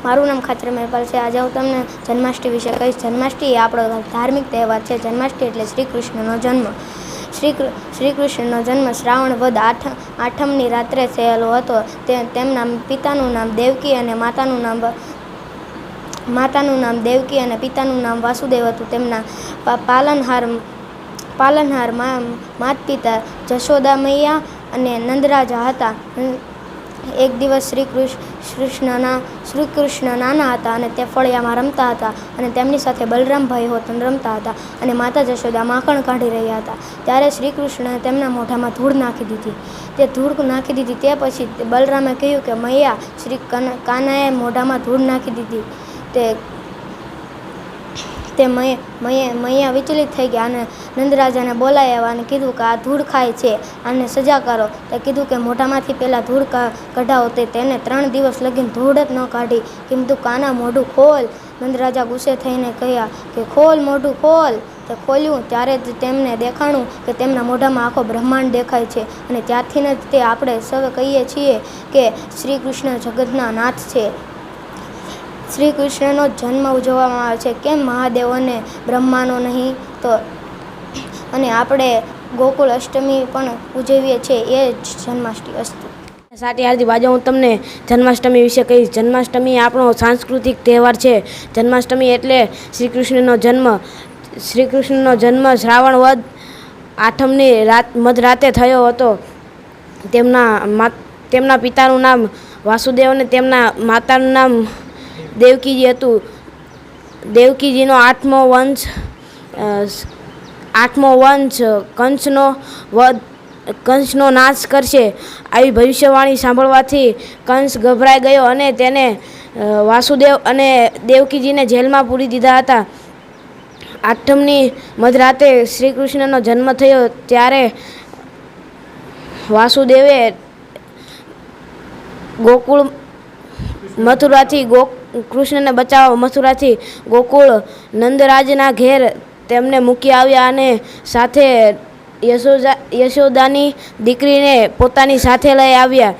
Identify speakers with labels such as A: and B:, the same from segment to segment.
A: મારું નામ ખાચર મહેપાલ છે। આજે હું તમને જન્માષ્ટમી વિશે કહીશ। જન્માષ્ટમી એ આપણો ધાર્મિક તહેવાર છે। જન્માષ્ટમી એટલે શ્રી કૃષ્ણનો જન્મ। શ્રી કૃષ્ણનો જન્મ શ્રાવણ વદ આઠમની રાત્રે થયેલો હતો। તેમના પિતાનું નામ દેવકી અને માતાનું નામ દેવકી અને પિતાનું નામ વાસુદેવ હતું। તેમના પાલનહાર માતા પિતા જશોદા મૈયા અને નંદરાજા હતા। એક દિવસ શ્રી કૃષ્ણ નાના હતા અને તે ફળિયામાં રમતા હતા અને તેમની સાથે બલરામભાઈ હોતન રમતા હતા અને માતા જશોદા માખણ કાઢી રહ્યા હતા। ત્યારે શ્રી કૃષ્ણએ તેમના મોઢામાં ધૂળ નાખી દીધી। તે પછી બલરામે કહ્યું કે મૈયા, શ્રી કાનાએ મોઢામાં ધૂળ નાખી દીધી। તે મૈયા વિચલિત થઈ ગયા અને નંદરાજાને બોલાવ્યા અને કીધું કે આ ધૂળ ખાય છે, આને સજા કરો। તે કીધું કે મોઢામાંથી પહેલાં ધૂળ કઢાવો। તેને 3 દિવસ લગીને ધૂળ જ ન કાઢી। કીધું કાના મોઢું ખોલ। નંદરાજા ગુસ્સે થઈને કહ્યા કે ખોલ, મોઢું ખોલ। તે ખોલ્યું ત્યારે જ તેમને દેખાણું કે તેમના મોઢામાં આખો બ્રહ્માંડ દેખાય છે અને ત્યારથી જ તે આપણે સૌ કહીએ છીએ કે શ્રી કૃષ્ણ જગતના નાથ છે। શ્રી કૃષ્ણનો જન્મ ઉજવવામાં આવે છે। કેમ મહાદેવ અને બ્રહ્માનો નહીં તો? અને આપણે ગોકુળ અષ્ટમી પણ ઉજવીએ છીએ, એ જ જન્માષ્ટમી અસ્તુ।
B: સાથે આજે હું તમને જન્માષ્ટમી વિશે કહીશ। જન્માષ્ટમી આપણો સાંસ્કૃતિક તહેવાર છે। જન્માષ્ટમી એટલે શ્રી કૃષ્ણનો જન્મ શ્રાવણ વદ આઠમની મધરાતે થયો હતો। તેમના પિતાનું નામ વાસુદેવ અને તેમના માતાનું નામ દેવકીજી હતું। દેવકીજીનો આઠમો વંશ કંસનો નાશ કરશે આવી ભવિષ્યવાણી સાંભળવાથી કંસ ગભરાઈ ગયો અને તેને વાસુદેવ અને દેવકીજીને જેલમાં પૂરી દીધા હતા। આઠમની મધરાતે શ્રી કૃષ્ણનો જન્મ થયો ત્યારે વાસુદેવે કૃષ્ણને બચાવવા મથુરાથી ગોકુળ નંદરાજના ઘેર તેમને મૂકી આવ્યા અને સાથે યશોદાની દીકરીને પોતાની સાથે લઈ આવ્યા।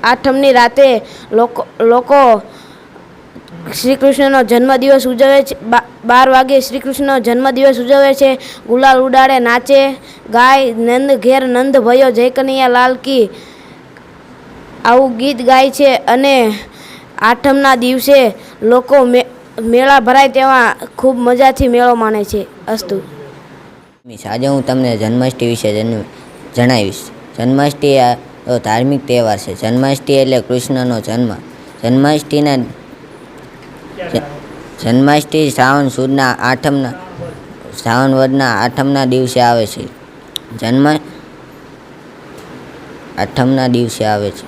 B: આઠમની રાતે લોકો શ્રી કૃષ્ણનો જન્મદિવસ ઉજવે છે। 12 વાગે શ્રી કૃષ્ણનો જન્મદિવસ ઉજવે છે। ગુલાલ ઉડાડે, નાચે ગાય, નંદ ઘેર નંદ ભયો જય કનૈયા લાલ કી આવું ગીત ગાય છે અને આઠમના દિવસે લોકો મેળા ભરાય તેવા ખૂબ મજાથી મેળો માણે છે। અસ્તુ।
C: આજે હું તમને જન્માષ્ટમી વિશે જણાવીશ। જન્માષ્ટમી એ ધાર્મિક તહેવાર છે। જન્માષ્ટમી એટલે કૃષ્ણનો જન્મ। જન્માષ્ટમી શ્રાવણ વદના આઠમના દિવસે આવે છે।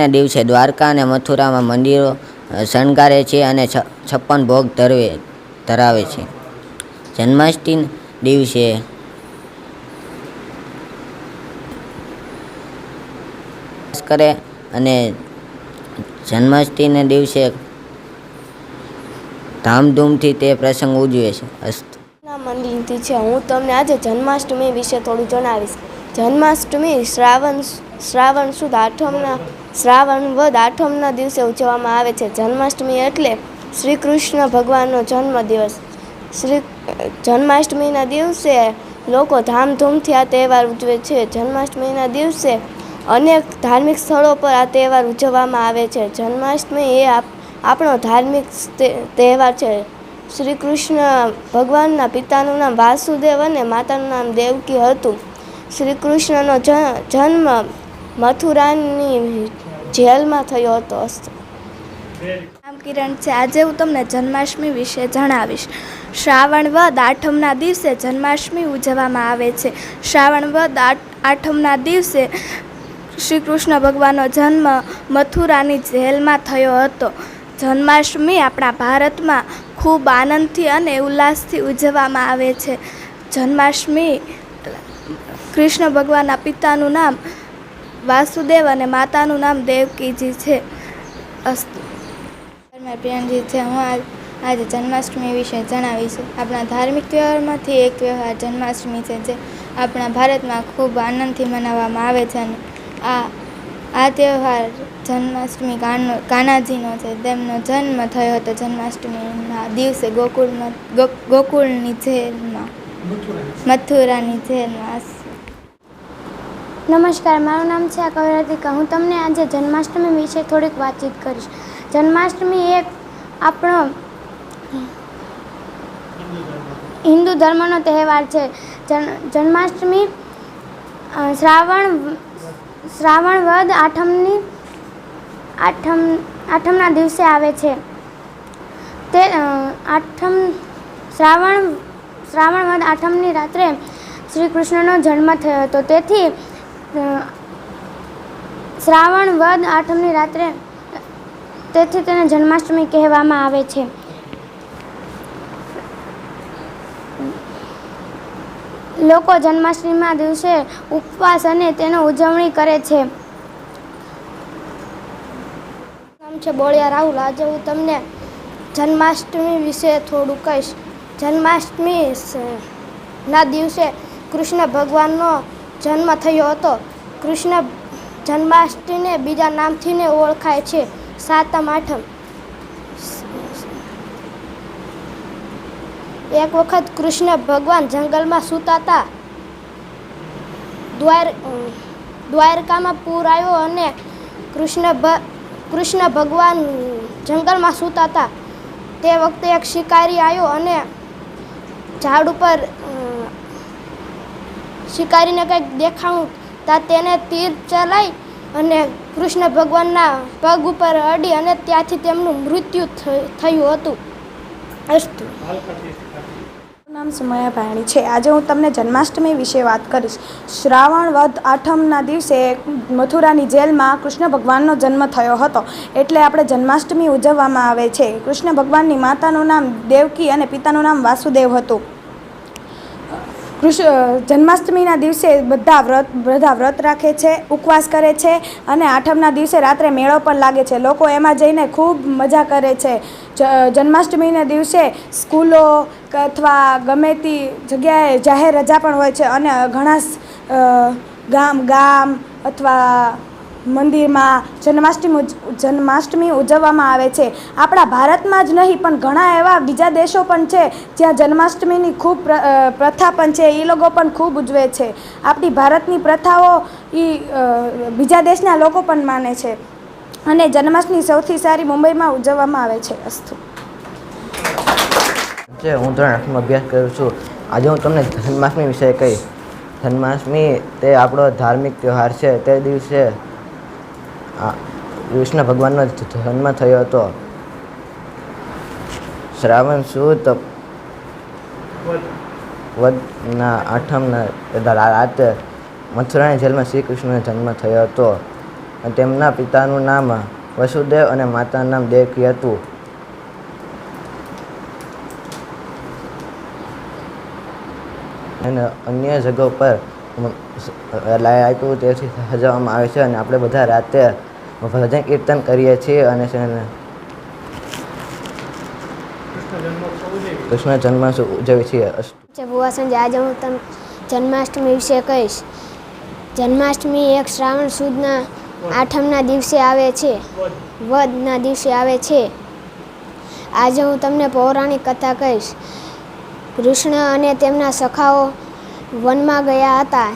C: દિવસે દ્વારકા અને મથુરામાં મંદિરો શણગારે છે અને 56 ભોગ ધરાવે છે। જન્માષ્ટમી દિવસે કરે અને જન્માષ્ટમીના દિવસે ધામધૂમથી તે પ્રસંગ ઉજવે છે। અસ્તુ।
D: મંદિરથી છે। હું તમને આજે જન્માષ્ટમી વિશે થોડું જણાવીશ। જન્માષ્ટમી શ્રાવણ વદ આઠમના દિવસે ઉજવવામાં આવે છે। જન્માષ્ટમી એટલે શ્રી કૃષ્ણ ભગવાનનો જન્મદિવસ। જન્માષ્ટમીના દિવસે લોકો ધામધૂમથી આ તહેવાર ઉજવે છે। જન્માષ્ટમીના દિવસે અનેક ધાર્મિક સ્થળો પર આ તહેવાર ઉજવવામાં આવે છે। જન્માષ્ટમી એ આપણો ધાર્મિક તહેવાર છે। શ્રી કૃષ્ણ ભગવાનના પિતાનું નામ વાસુદેવ અને માતાનું નામ દેવકી હતું। શ્રી કૃષ્ણનો જન્મ મથુરાની જેલમાં થયો હતો।
E: નામ કિરણ છે। આજે હું તમને જન્માષ્ટમી વિશે જણાવીશ। શ્રાવણ વદ આઠમના દિવસે જન્માષ્ટમી ઉજવવામાં આવે છે। શ્રાવણ વદ આઠમના દિવસે શ્રી કૃષ્ણ ભગવાનનો જન્મ મથુરાની જેલમાં થયો હતો। જન્માષ્ટમી આપણા ભારતમાં ખૂબ આનંદથી અને ઉલ્લાસથી ઉજવવામાં આવે છે। જન્માષ્ટમી કૃષ્ણ ભગવાનના પિતાનું નામ વાસુદેવ અને માતાનું નામ દેવકીજી છે। અસ્તુ।
F: પ્રિયંજી છે। હું
E: આજે જન્માષ્ટમી વિશે જણાવીશું. આપણા ધાર્મિક તહેવારમાંથી એક તહેવાર જન્માષ્ટમી છે, જે આપણા ભારતમાં ખૂબ આનંદથી મનાવવામાં આવે છે. અને આ તહેવાર જન્માષ્ટમી કાનાજીનો છે. તેમનો જન્મ થયો હતો જન્માષ્ટમીના દિવસે ગોકુળની જેલમાં, મથુરાની જેલમાં.
A: નમસ્કાર, મારું નામ છે કવિરાધિકા. હું તમને આજે જન્માષ્ટમી વિશે થોડીક વાતચીત કરીશ. જન્માષ્ટમી એક આપણો હિન્દુ ધર્મનો તહેવાર છે. જન્માષ્ટમી શ્રાવણ વદ આઠમના દિવસે આવે છે. તે શ્રાવણ વદ આઠમની રાત્રે શ્રી કૃષ્ણનો જન્મ થયો હતો. તેથી શ્રાવણ વદ આઠમની રાત્રે તેને જન્માષ્ટમી કહેવામાં આવે છે. લોકો જન્માષ્ટમીના દિવસે ઉપવાસ અને તેનો ઉજવણી કરે છે. નામ છે બોળિયા રાહુલ. આજે હું તમને જન્માષ્ટમી વિશે થોડું કહીશ. જન્માષ્ટમી ના દિવસે કૃષ્ણ ભગવાનનો જન્મ થયો હતો. કૃષ્ણ જન્માષ્ટમીને બીજા નામથી ઓળખાય છે, સાતમ આઠમ. એક વખત કૃષ્ણ ભગવાન જંગલમાં સૂતા હતા. દ્વારકામાં પૂર આવ્યો અને કૃષ્ણ ભગવાન જંગલમાં સૂતા હતા. તે વખતે એક શિકારી આવ્યો અને ઝાડ ઉપર શિકારીને કંઈક દેખાણું તા તેને તીર ચલાવી અને કૃષ્ણ ભગવાનના પગ ઉપર અડી અને ત્યાંથી તેમનું મૃત્યુ થયું હતું. અસ્તુ.
F: નામ સુમયા ભાયણી છે. આજે હું તમને જન્માષ્ટમી વિશે વાત કરીશ. શ્રાવણ વદ આઠમના દિવસે મથુરાની જેલમાં કૃષ્ણ ભગવાનનો જન્મ થયો હતો, એટલે આપણે જન્માષ્ટમી ઉજવવામાં આવે છે. કૃષ્ણ ભગવાનની માતાનું નામ દેવકી અને પિતાનું નામ વાસુદેવ હતું. જન્માષ્ટમીના દિવસે બધા વ્રત રાખે છે, ઉપવાસ કરે છે અને આઠમના દિવસે રાત્રે મેળો પણ લાગે છે. લોકો એમાં જઈને ખૂબ મજા કરે છે. જન્માષ્ટમીના દિવસે સ્કૂલો અથવા ગમે તે જગ્યાએ જાહેર રજા પણ હોય છે અને ઘણા ગામ અથવા મંદિરમાં જન્માષ્ટમી ઉજવવામાં આવે છે. આપણા ભારતમાં જ નહીં પણ ઘણા એવા બીજા દેશો પણ છે જ્યાં જન્માષ્ટમીની ખૂબ પ્રથા પણ છે. એ લોકો પણ ખૂબ ઉજવે છે. આપણી ભારતની પ્રથાઓ બીજા દેશના લોકો પણ માને છે અને જન્માષ્ટમી સૌથી સારી મુંબઈમાં ઉજવવામાં આવે છે. અસ્તુ.
G: હું ધોરણ 8માં અભ્યાસ કરું છું. આજે હું તમને જન્માષ્ટમી વિશે કહીશ. જન્માષ્ટમી તે આપણો ધાર્મિક તહેવાર છે. તે દિવસે કૃષ્ણ ભગવાનનો જન્મ થયો હતો. શ્રાવણ સુદ વદના આઠમના રાતે મથુરાની જેલમાં શ્રી કૃષ્ણનો જન્મ થયો હતો. તેમના પિતાનું નામ વસુદેવ અને માતાનું નામ દેવકી હતું. અને અન્ય જગ્યાઓ પર લાઈટો તેથી સજાવવામાં આવે છે અને આપણે બધા રાતે ભજન કીર્તન કરીએ છીએ અને કૃષ્ણ જન્મોત્સવ ઉજવીએ છીએ.
A: બુવા સંજય. આજે હું તમને જન્માષ્ટમી વિશે કહીશ. જન્માષ્ટમી એક શ્રાવણ સુદના આઠમના દિવસે આવે છે, વદના દિવસે આવે છે. આજે હું તમને પૌરાણિક કથા કહીશ. કૃષ્ણ અને તેમના સખાઓ વનમાં ગયા હતા.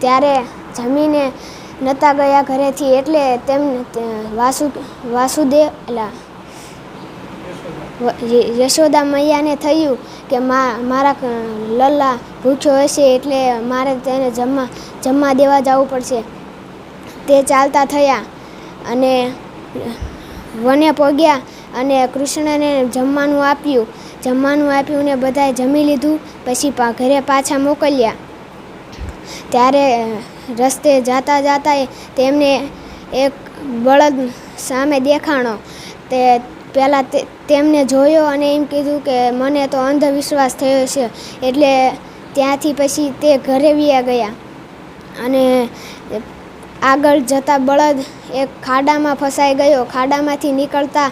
A: ત્યારે જમીને નહોતા ગયા ઘરેથી, એટલે તેમને યશોદા મૈયાને થયું કે મારા લલ્લા ભૂખ્યો હશે, એટલે મારે તેને જમવા દેવા જવું પડશે. તે ચાલતા થયા અને વને પહોંચ્યા અને કૃષ્ણને જમવાનું આપ્યું ને બધાએ જમી લીધું. પછી ઘરે પાછા મોકલ્યા. ત્યારે રસ્તે જાતા તેમને એક બળદ સામે દેખાણો. તે પહેલાં તેમને જોયો અને એમ કીધું કે મને તો અંધવિશ્વાસ થયો છે, એટલે ત્યાંથી પછી તે ઘરે વ્યા ગયા. અને આગળ જતા બળદ એક ખાડામાં ફસાઈ ગયો. ખાડામાંથી નીકળતા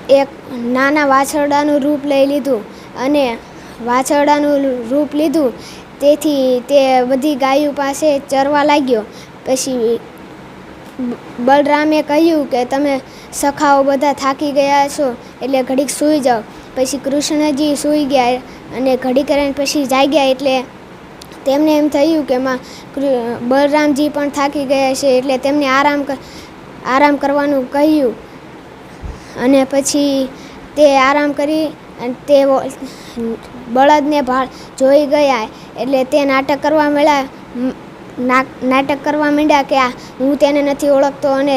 A: એક નાના વાછરડાનું રૂપ લઈ લીધું અને વાછરડાનું રૂપ લીધું તેથી તે બધી ગાયો પાસે ચરવા લાગ્યો. પછી બલરામે કહ્યું કે તમે સખાઓ બધા થાકી ગયા છો એટલે ઘડીક સૂઈ જાઓ. પછી કૃષ્ણજી સૂઈ ગયા અને ઘડી કરીને પછી જાગ્યા એટલે તેમને એમ થયું કે બલરામજી પણ થાકી ગયા છે એટલે તેમને આરામ કરવાનું કહ્યું. અને પછી તે આરામ કરી અને તે બળદને જોઈ ગયા એટલે તે નાટક કરવા માંડ્યા કે હું તેને નથી ઓળખતો. અને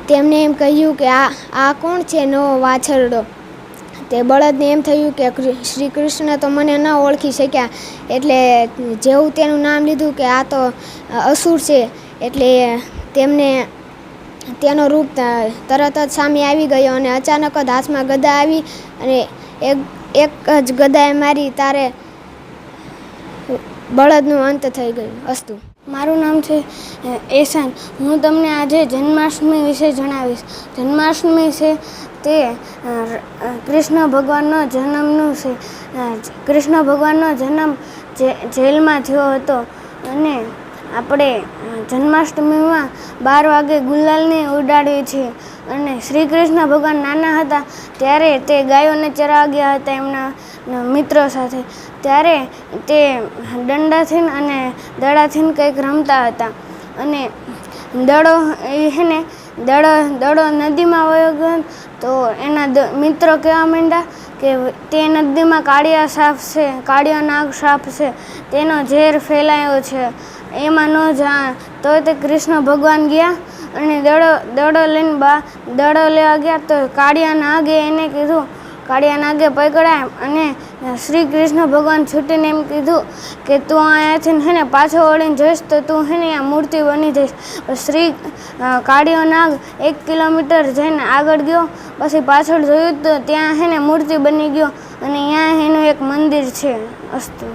A: તેમને એમ કહ્યું કે આ કોણ છે નવો વાછરડો. તે બળદને એમ થયું કે શ્રી કૃષ્ણ તો મને ન ઓળખી શક્યા એટલે જેવું તેનું નામ લીધું કે આ તો અસુર છે એટલે તેમને તેનો રૂપ તરત જ સામે આવી ગયો અને અચાનક જ હાથમાં ગદા આવી અને એક જ ગદાએ મારી તારે બળદનું અંત થઈ ગયું. અસ્તુ.
H: મારું નામ છે એશાન. હું તમને આજે જન્માષ્ટમી વિશે જણાવીશ. જન્માષ્ટમી છે તે કૃષ્ણ ભગવાનનો જન્મનું છે. કૃષ્ણ ભગવાનનો જન્મ જેલમાં થયો હતો અને આપણે જન્માષ્ટમીમાં 12 વાગે ગુલાલને ઉડાડીએ છીએ. અને શ્રી કૃષ્ણ ભગવાન નાના હતા ત્યારે તે ગાયોને ચરાવવા ગયા હતા એમના મિત્રો સાથે. ત્યારે તે દંડાથી અને દડાથી કંઈક રમતા હતા અને દડો નદીમાં વયો ગયો તો એના મિત્રો કહેવા માંડ્યા કે તે નદીમાં કાળિયો નાગ સાપ છે, તેનો ઝેર ફેલાયો છે, એમાં ન જા. તો તે કૃષ્ણ ભગવાન ગયા અને દડો લેવા ગયા તો કાળિયા નાગે એને કીધું, કાળિયા નાગે પકડાય અને શ્રી કૃષ્ણ ભગવાન છૂટીને એમ કીધું કે તું અહીંયાથી પાછો વળીને જઈશ તો તું આ મૂર્તિ બની જઈશ. કાળિયો નાગ 1 કિલોમીટર જઈને આગળ ગયો, પછી પાછળ જોયું તો ત્યાં મૂર્તિ બની ગયો અને અહીંયા એનું એક મંદિર છે. અસ્તુ.